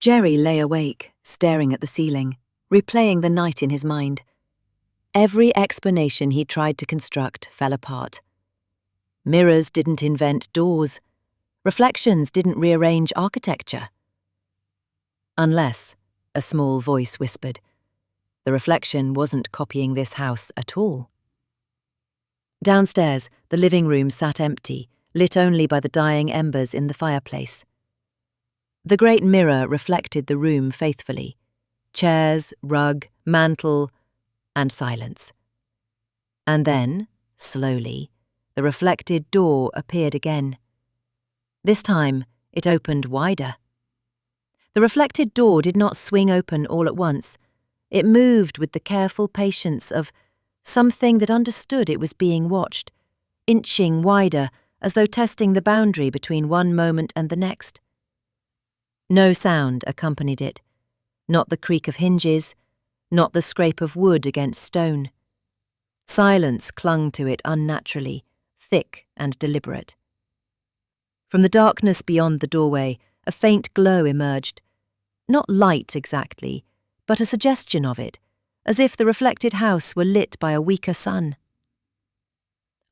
Jerry lay awake, staring at the ceiling, replaying the night in his mind. Every explanation he tried to construct fell apart. Mirrors didn't invent doors. Reflections didn't rearrange architecture. Unless, a small voice whispered, the reflection wasn't copying this house at all. Downstairs, the living room sat empty, lit only by the dying embers in the fireplace. The great mirror reflected the room faithfully. Chairs, rug, mantel, and silence. And then, slowly, the reflected door appeared again. This time, it opened wider. The reflected door did not swing open all at once. It moved with the careful patience of something that understood it was being watched, inching wider as though testing the boundary between one moment and the next. No sound accompanied it, not the creak of hinges, not the scrape of wood against stone. Silence clung to it unnaturally, thick and deliberate. From the darkness beyond the doorway, a faint glow emerged. Not light exactly, but a suggestion of it, as if the reflected house were lit by a weaker sun.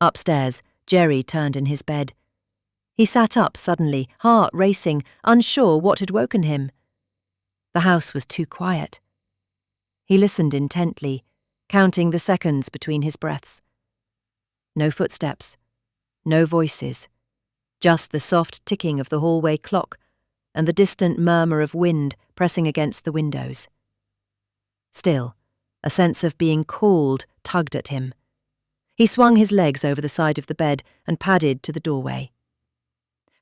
Upstairs, Jerry turned in his bed. He sat up suddenly, heart racing, unsure what had woken him. The house was too quiet. He listened intently, counting the seconds between his breaths. No footsteps, no voices, just the soft ticking of the hallway clock and the distant murmur of wind pressing against the windows. Still, a sense of being called tugged at him. He swung his legs over the side of the bed and padded to the doorway.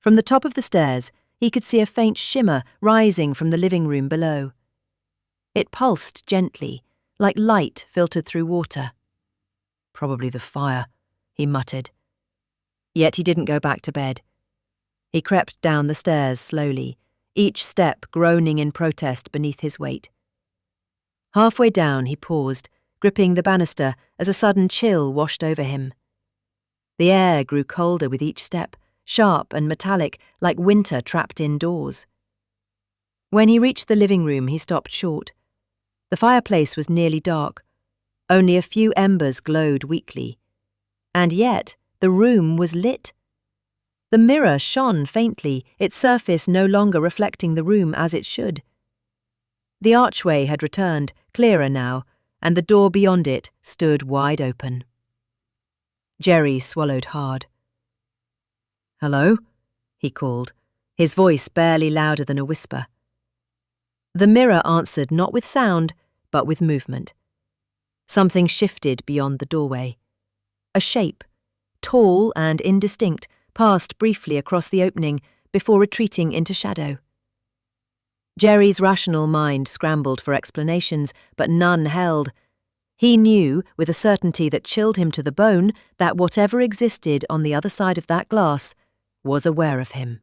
From the top of the stairs, he could see a faint shimmer rising from the living room below. It pulsed gently, like light filtered through water. Probably the fire, he muttered. Yet he didn't go back to bed. He crept down the stairs slowly, each step groaning in protest beneath his weight. Halfway down he paused, gripping the banister as a sudden chill washed over him. The air grew colder with each step, sharp and metallic like winter trapped indoors. When he reached the living room, he stopped short. The fireplace was nearly dark. Only a few embers glowed weakly. And yet the room was lit. The mirror shone faintly, its surface no longer reflecting the room as it should. The archway had returned, clearer now, and the door beyond it stood wide open. Jerry swallowed hard. "Hello?" he called, his voice barely louder than a whisper. The mirror answered not with sound, but with movement. Something shifted beyond the doorway. A shape, tall and indistinct, passed briefly across the opening before retreating into shadow. Jerry's rational mind scrambled for explanations, but none held. He knew, with a certainty that chilled him to the bone, that whatever existed on the other side of that glass was aware of him.